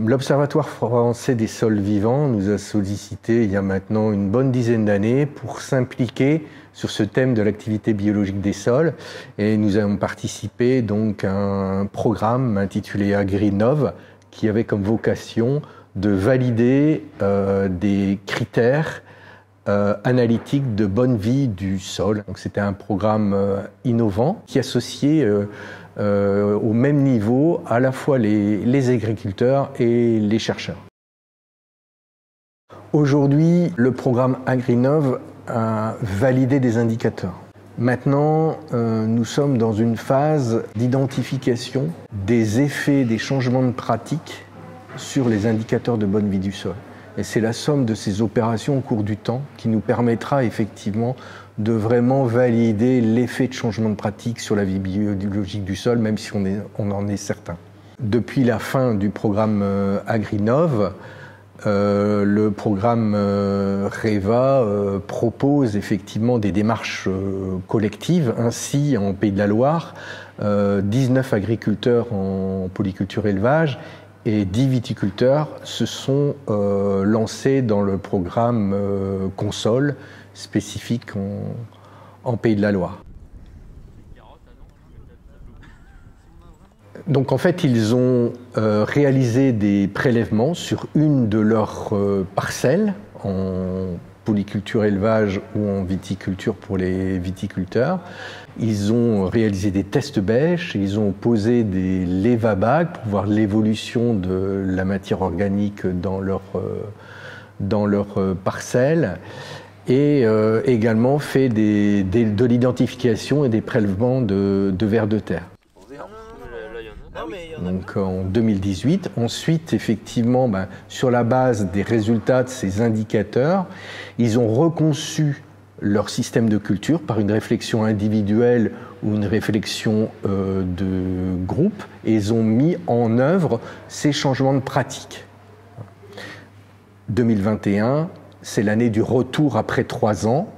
L'Observatoire français des sols vivants nous a sollicité il y a maintenant une bonne dizaine d'années pour s'impliquer sur ce thème de l'activité biologique des sols, et nous avons participé donc à un programme intitulé AgriNov qui avait comme vocation de valider des critères analytiques de bonne vie du sol. Donc c'était un programme innovant qui associait au même niveau à la fois les agriculteurs et les chercheurs. Aujourd'hui, le programme AgriNov a validé des indicateurs. Maintenant, nous sommes dans une phase d'identification des effets des changements de pratique sur les indicateurs de bonne vie du sol. Et c'est la somme de ces opérations au cours du temps qui nous permettra effectivement de vraiment valider l'effet de changement de pratique sur la vie biologique du sol, même si on en est certain. Depuis la fin du programme AgriNov, le programme REVA propose effectivement des démarches collectives. Ainsi, en Pays de la Loire, 19 agriculteurs en polyculture élevage et 10 viticulteurs se sont lancés dans le programme Consol, spécifique en Pays de la Loire. Donc en fait, ils ont réalisé des prélèvements sur une de leurs parcelles en polyculture élevage ou en viticulture pour les viticulteurs. Ils ont réalisé des tests bêches, ils ont posé des lévabags pour voir l'évolution de la matière organique dans leur parcelle, et également fait de l'identification et des prélèvements de vers de terre. Donc en 2018, ensuite effectivement, sur la base des résultats de ces indicateurs, ils ont reconçu leur système de culture par une réflexion individuelle ou une réflexion de groupe, et ils ont mis en œuvre ces changements de pratique. 2021, c'est l'année du retour après 3 ans.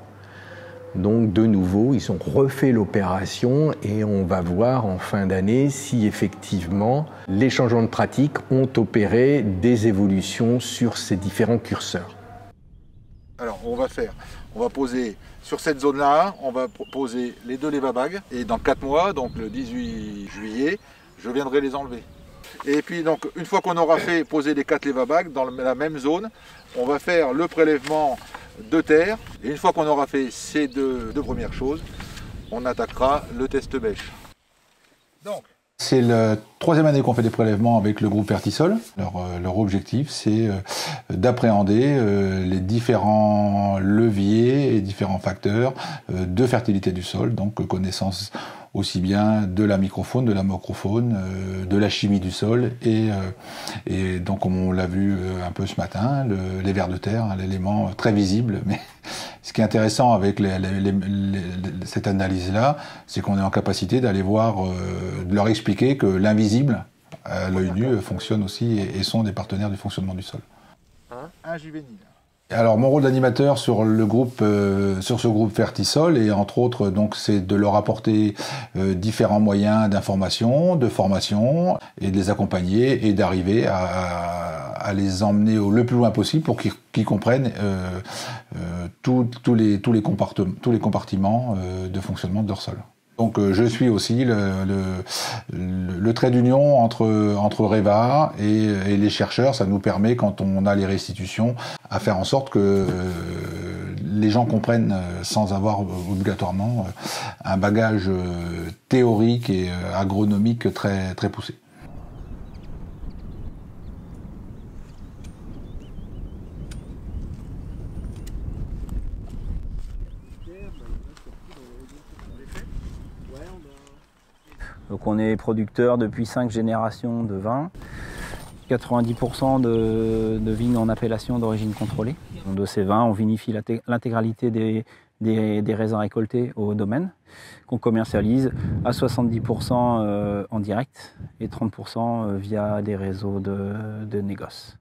Donc de nouveau, ils ont refait l'opération et on va voir en fin d'année si effectivement les changements de pratique ont opéré des évolutions sur ces différents curseurs. Alors on va poser sur cette zone-là, on va poser les 2 lévabags, et dans 4 mois, donc le 18 juillet, je viendrai les enlever. Et puis donc une fois qu'on aura fait poser les 4 lévabags dans la même zone, on va faire le prélèvement de terre, et une fois qu'on aura fait ces deux premières choses, on attaquera le test bêche. C'est la 3e année qu'on fait des prélèvements avec le groupe Fertisol. Leur objectif, c'est d'appréhender les différents leviers et différents facteurs de fertilité du sol, donc connaissance aussi bien de la microfaune, de la macrofaune, de la chimie du sol, et donc comme on l'a vu un peu ce matin, les vers de terre, l'élément très visible. Mais ce qui est intéressant avec cette analyse-là, c'est qu'on est en capacité d'aller voir, de leur expliquer que l'invisible, à l'œil nu, fonctionne aussi et sont des partenaires du fonctionnement du sol. Un juvénile. Alors mon rôle d'animateur sur ce groupe Fertisol, et entre autres donc c'est de leur apporter différents moyens d'information, de formation, et de les accompagner et d'arriver à les emmener le plus loin possible pour qu'ils comprennent tous les compartiments de fonctionnement de leur sol. Donc je suis aussi le trait d'union entre REVA et les chercheurs. Ça nous permet, quand on a les restitutions, à faire en sorte que les gens comprennent sans avoir obligatoirement un bagage théorique et agronomique très, très poussé. Donc on est producteur depuis 5 générations de vin, 90% de vignes en appellation d'origine contrôlée. De ces vins, on vinifie l'intégralité des raisins récoltés au domaine, qu'on commercialise à 70% en direct et 30% via des réseaux de négoce.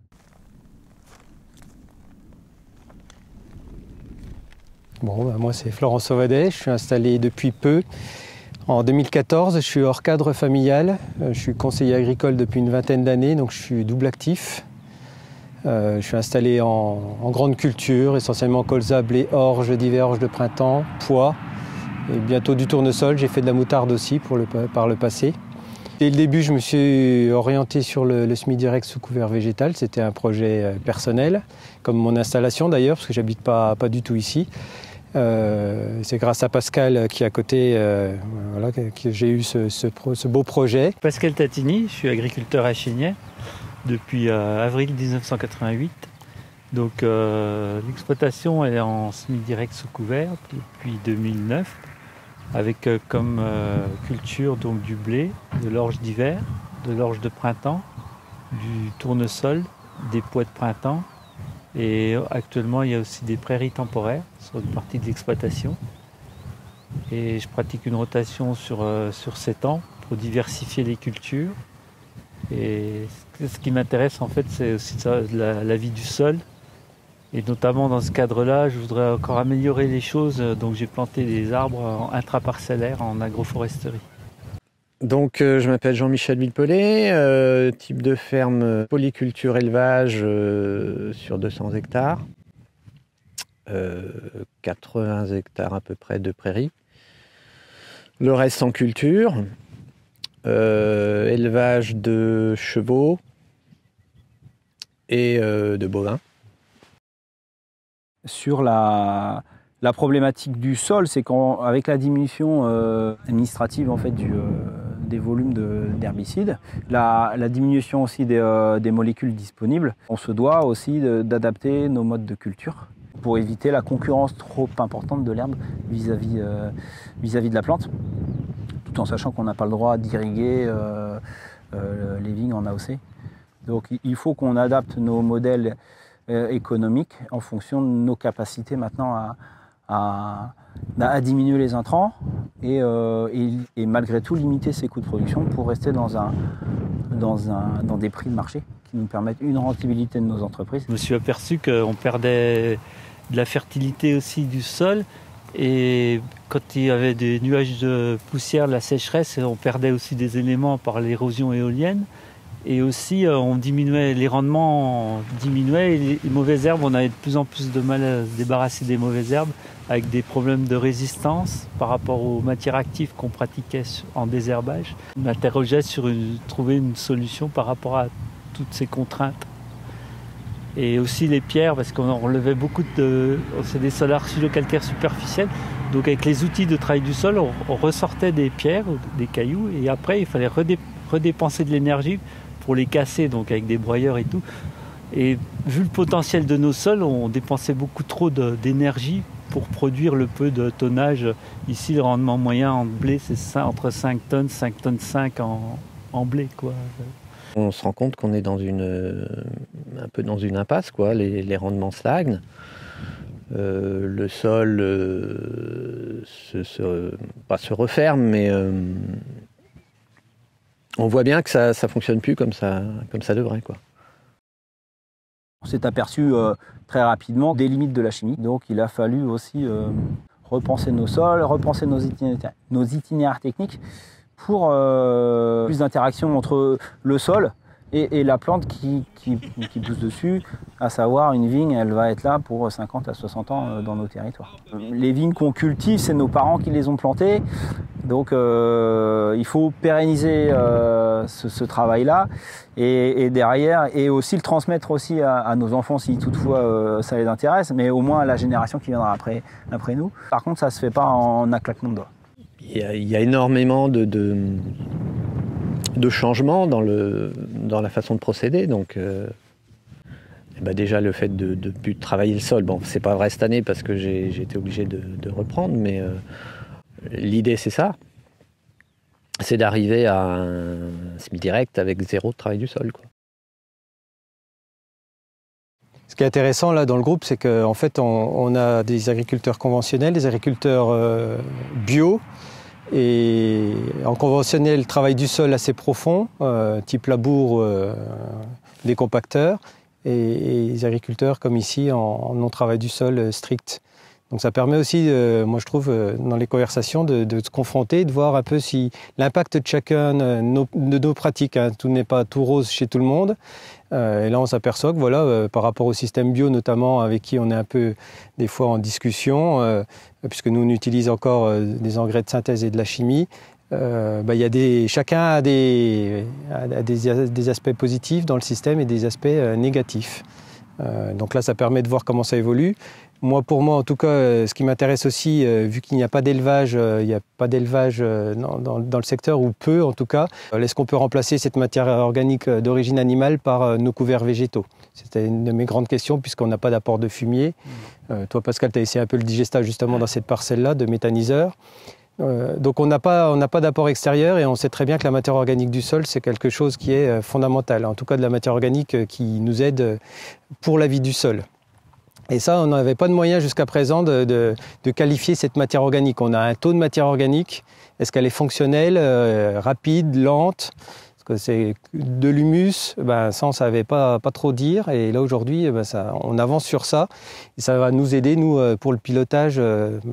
Bon, moi c'est Florent Sauvadet, je suis installé depuis peu En 2014, je suis hors cadre familial. Je suis conseiller agricole depuis une vingtaine d'années, donc je suis double actif. Je suis installé en grande culture, essentiellement colza, blé, orge, diverge de printemps, pois et bientôt du tournesol. J'ai fait de la moutarde aussi par le passé. Dès le début, je me suis orienté sur le semi-direct sous couvert végétal. C'était un projet personnel, comme mon installation d'ailleurs, parce que j'habite pas du tout ici. C'est grâce à Pascal qui est à côté voilà, que j'ai eu ce beau projet. Pascal Tatini, je suis agriculteur à Chignet depuis avril 1988. Donc l'exploitation est en semi-direct sous couvert depuis 2009 avec comme culture donc du blé, de l'orge d'hiver, de l'orge de printemps, du tournesol, des pois de printemps et actuellement il y a aussi des prairies temporaires sur une partie de l'exploitation. Et je pratique une rotation sur 7 ans pour diversifier les cultures. Et ce qui m'intéresse en fait, c'est aussi la vie du sol. Et notamment dans ce cadre-là, je voudrais encore améliorer les choses. Donc j'ai planté des arbres intraparcellaires en agroforesterie. Donc je m'appelle Jean-Michel Villepelé, type de ferme polyculture élevage sur 200 hectares. 80 hectares à peu près de prairies. Le reste en culture. Élevage de chevaux et de bovins. Sur la problématique du sol, c'est qu'avec la diminution administrative en fait, des volumes d'herbicides, la diminution aussi des molécules disponibles, on se doit aussi d'adapter nos modes de culture pour éviter la concurrence trop importante de l'herbe vis-à-vis de la plante, tout en sachant qu'on n'a pas le droit d'irriguer les vignes en AOC. Donc il faut qu'on adapte nos modèles économiques en fonction de nos capacités maintenant à diminuer les intrants et malgré tout limiter ses coûts de production pour rester dans des prix de marché qui nous permettent une rentabilité de nos entreprises. Je me suis aperçu qu'on perdait de la fertilité aussi du sol et quand il y avait des nuages de poussière, de la sécheresse, on perdait aussi des éléments par l'érosion éolienne. Et aussi, on diminuait, les rendements diminuaient et les mauvaises herbes, on avait de plus en plus de mal à se débarrasser des mauvaises herbes avec des problèmes de résistance par rapport aux matières actives qu'on pratiquait en désherbage. On m'interrogeait sur trouver une solution par rapport à toutes ces contraintes. Et aussi les pierres, parce qu'on relevait beaucoup c'est des sols argilo-calcaires superficiels. Donc avec les outils de travail du sol, on ressortait des pierres, des cailloux, et après il fallait redépenser de l'énergie pour les casser, donc avec des broyeurs et tout. Et vu le potentiel de nos sols, on dépensait beaucoup trop d'énergie pour produire le peu de tonnage. Ici, le rendement moyen en blé, c'est entre 5 tonnes, 5 tonnes 5 en blé, quoi. On se rend compte qu'on est un peu dans une impasse, quoi. Les rendements stagnent. Le sol pas se referme, mais on voit bien que ça ne fonctionne plus comme ça devrait, quoi. On s'est aperçu très rapidement des limites de la chimie, donc il a fallu aussi repenser nos sols, repenser nos itinéraires techniques pour plus d'interaction entre le sol et la plante qui pousse dessus, à savoir une vigne, elle va être là pour 50 à 60 ans dans nos territoires. Les vignes qu'on cultive, c'est nos parents qui les ont plantées, donc il faut pérenniser ce travail-là et derrière, et aussi le transmettre aussi à nos enfants si toutefois ça les intéresse, mais au moins à la génération qui viendra après nous. Par contre, ça ne se fait pas en un claquement de doigts. Il y a énormément de changements dans la façon de procéder. Donc, déjà le fait de plus travailler le sol, bon, c'est pas vrai cette année parce que j'ai été obligé de reprendre, mais l'idée c'est ça, c'est d'arriver à un semi-direct avec zéro travail du sol, quoi. Ce qui est intéressant là dans le groupe, c'est qu'en fait on a des agriculteurs conventionnels, des agriculteurs bio. Et en conventionnel, le travail du sol assez profond, type labour, des compacteurs, et les agriculteurs comme ici en non-travail du sol strict. Donc ça permet aussi, moi je trouve, dans les conversations, de se confronter, de voir un peu si l'impact de chacun de nos pratiques, hein, tout n'est pas tout rose chez tout le monde. Et là on s'aperçoit que voilà, par rapport au système bio notamment, avec qui on est un peu des fois en discussion, puisque nous on utilise encore des engrais de synthèse et de la chimie, chacun a des aspects positifs dans le système et des aspects négatifs. Donc là, ça permet de voir comment ça évolue. Pour moi, en tout cas, ce qui m'intéresse aussi, vu qu'il n'y a pas d'élevage, dans le secteur, ou peu en tout cas, est-ce qu'on peut remplacer cette matière organique d'origine animale par nos couverts végétaux? C'était une de mes grandes questions, puisqu'on n'a pas d'apport de fumier. Toi, Pascal, tu as essayé un peu le digestage justement dans cette parcelle-là de méthaniseur. Donc on n'a pas d'apport extérieur, et on sait très bien que la matière organique du sol, c'est quelque chose qui est fondamental, en tout cas de la matière organique qui nous aide pour la vie du sol. Et ça, on n'avait pas de moyen jusqu'à présent de qualifier cette matière organique. On a un taux de matière organique, est-ce qu'elle est fonctionnelle, rapide, lente? Parce que c'est de l'humus, ça on ne savait pas trop dire, et là aujourd'hui on avance sur ça, et ça va nous aider, nous, pour le pilotage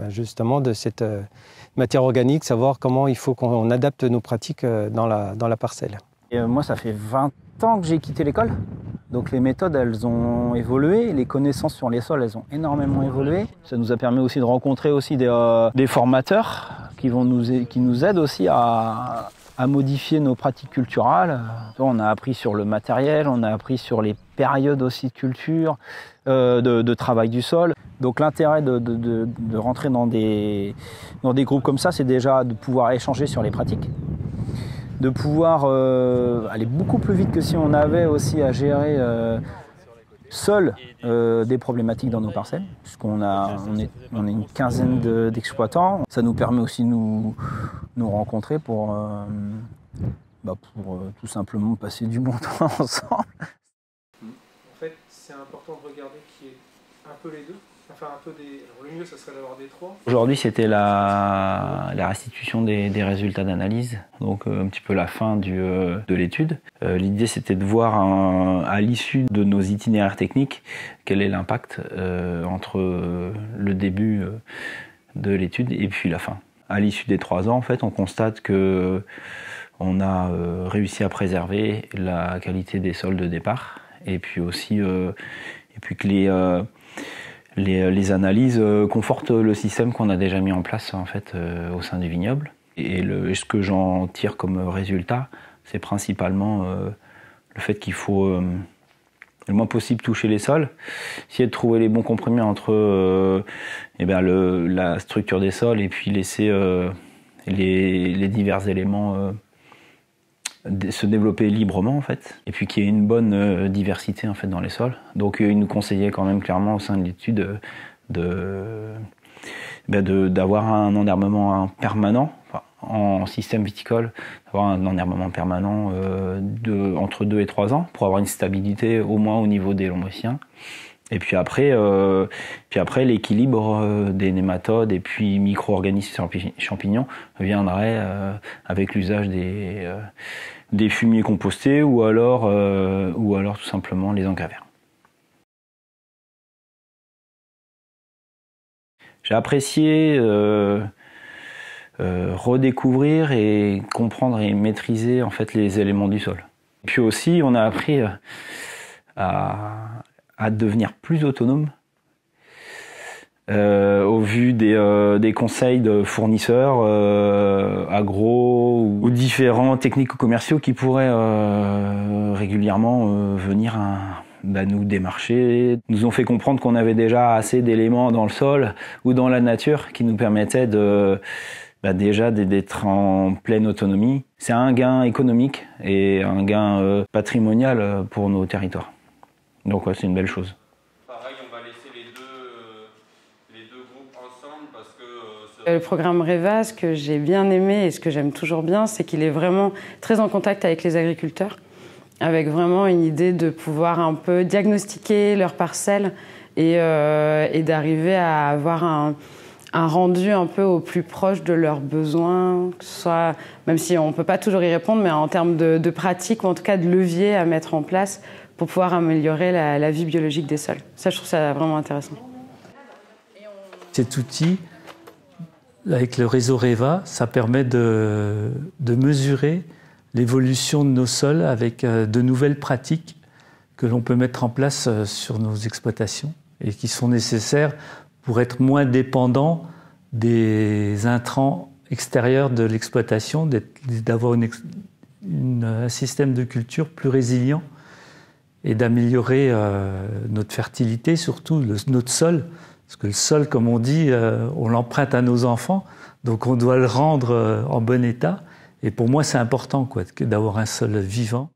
justement de cette matière organique, savoir comment il faut qu'on adapte nos pratiques dans la parcelle. Et moi, ça fait 20 ans que j'ai quitté l'école. Donc les méthodes, elles ont évolué. Les connaissances sur les sols, elles ont énormément évolué. Ça nous a permis aussi de rencontrer aussi des formateurs qui nous aident aussi à modifier nos pratiques culturales. On a appris sur le matériel, on a appris sur les périodes aussi de culture, de travail du sol. Donc l'intérêt de rentrer dans des groupes comme ça, c'est déjà de pouvoir échanger sur les pratiques, de pouvoir aller beaucoup plus vite que si on avait aussi à gérer seul des problématiques dans nos parcelles, puisqu'on est une quinzaine d'exploitants. Ça nous permet aussi de nous rencontrer pour tout simplement passer du bon temps ensemble. En fait, c'est important de regarder qu'il y ait un peu les deux. Enfin, un peu des... Alors, le mieux, ça serait d'avoir des trois. Aujourd'hui, c'était la restitution des résultats d'analyse, donc un petit peu la fin de l'étude. L'idée, c'était de voir à l'issue de nos itinéraires techniques quel est l'impact entre le début de l'étude et puis la fin. À l'issue des 3 ans, en fait, on constate que on a réussi à préserver la qualité des sols de départ, et puis aussi que les analyses confortent le système qu'on a déjà mis en place en fait au sein du vignoble. Et ce que j'en tire comme résultat, c'est principalement le fait qu'il faut le moins possible toucher les sols, essayer de trouver les bons compromis entre la structure des sols et puis laisser les divers éléments se développer librement en fait, et puis qu'il y ait une bonne diversité en fait dans les sols. Donc il nous conseillait quand même clairement au sein de l'étude d'avoir un enherbement permanent, en système viticole, d'avoir un enherbement permanent entre 2 et 3 ans pour avoir une stabilité au moins au niveau des lombriciens. Et puis après l'équilibre des nématodes et puis micro-organismes champignons viendrait avec l'usage des fumiers compostés ou alors tout simplement les engrais verts. J'ai apprécié redécouvrir et comprendre et maîtriser en fait les éléments du sol. Et puis aussi, on a appris à devenir plus autonome au vu des conseils de fournisseurs agro ou différents techniques commerciaux qui pourraient régulièrement venir nous démarcher, nous ont fait comprendre qu'on avait déjà assez d'éléments dans le sol ou dans la nature qui nous permettaient déjà d'être en pleine autonomie. C'est un gain économique et un gain patrimonial pour nos territoires. Donc c'est une belle chose. Pareil, on va laisser les deux groupes ensemble parce que... Le programme REVA, ce que j'ai bien aimé et ce que j'aime toujours bien, c'est qu'il est vraiment très en contact avec les agriculteurs, avec vraiment une idée de pouvoir un peu diagnostiquer leurs parcelles et d'arriver à avoir un rendu un peu au plus proche de leurs besoins, que ce soit, même si on ne peut pas toujours y répondre, mais en termes de pratique ou en tout cas de levier à mettre en place pour pouvoir améliorer la vie biologique des sols. Ça, je trouve ça vraiment intéressant. Cet outil, avec le réseau REVA, ça permet de mesurer l'évolution de nos sols avec de nouvelles pratiques que l'on peut mettre en place sur nos exploitations et qui sont nécessaires pour être moins dépendants des intrants extérieurs de l'exploitation, d'avoir un système de culture plus résilient et d'améliorer notre fertilité, surtout notre sol. Parce que le sol, comme on dit, on l'emprunte à nos enfants, donc on doit le rendre en bon état. Et pour moi, c'est important d'avoir un sol vivant.